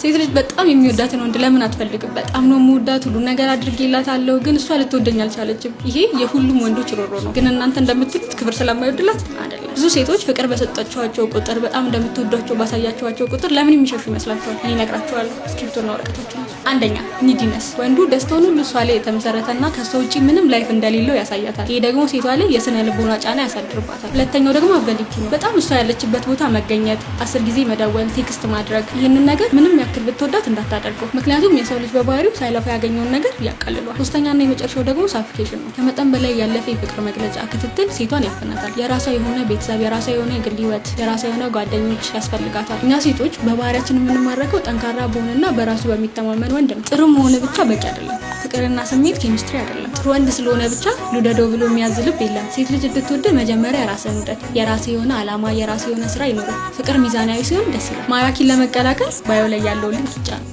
ሴት ልጅ በጣም የሚወዳትን ወንድ ለምን አትፈልግም? በጣም ነው የምወዳት፣ ሁሉ ነገር አድርጌላታለሁ፣ ግን እሷ ልትወደኝ አልቻለችም። ይሄ የሁሉም ወንዶች ሮሮ ነው። ግን እናንተ እንደምትሉት ክብር ስለማይወድላት አይደለም። ብዙ ሴቶች ፍቅር በሰጣቸዋቸው ቁጥር፣ በጣም እንደምትወዷቸው ባሳያቸዋቸው ቁጥር ለምን የሚሸሹ ይመስላችኋል? እኔ እነግራችኋለሁ። እስክሪፕቶና ወረቀቶችን። አንደኛ ኒዲነስ። ወንዱ ደስታውን ሁሉ እሷ ላይ የተመሰረተና ከሷ ውጪ ምንም ላይፍ እንደሌለው ያሳያታል። ይሄ ደግሞ ሴቷ ላይ የስነ ልቦና ጫና ያሳድርባታል። ሁለተኛው ደግሞ አበሊቲ ነው። በጣም እሷ ያለችበት ቦታ መገኘት፣ 10 ጊዜ መደወል፣ ቴክስት ማድረግ። ይህንን ነገር ምንም ያክል ብትወዳት እንዳታደርገው፣ ምክንያቱም የሰው ልጅ በባህሪው ሳይለፋ ያገኘውን ነገር ያቃልሏል። ሶስተኛና የመጨረሻው ደግሞ ሳፊኬሽን ነው። ከመጠን በላይ ያለፈ የፍቅር መግለጫ ክትትል ሴቷን ያፈናታል። የራሷ የሆነ ቤተሰብ፣ የራሷ የሆነ የግል ህይወት፣ የራሷ የሆነ ጓደኞች ያስፈልጋታል። እኛ ሴቶች በባህሪያችን የምንማረከው ጠንካራ በሆነና በራሱ በሚተማመን ወንድ ነው። ጥሩ መሆን ብቻ በቂ አይደለም። ፍቅርና ስሜት ኬሚስትሪ አይደለም። ጥሩ ወንድ ስለሆነ ብቻ ልውደደው ብሎ የሚያዝ ልብ የለም። ሴት ልጅ እንድትወድ መጀመሪያ ራስን ውደድ። የራስ የሆነ አላማ፣ የራስ የሆነ ስራ ይኖር። ፍቅር ሚዛናዊ ሲሆን ደስ ይላል። ማራኪን ለመቀላቀል ባዮ ላይ ያለው ሊንክ ይጫኑ።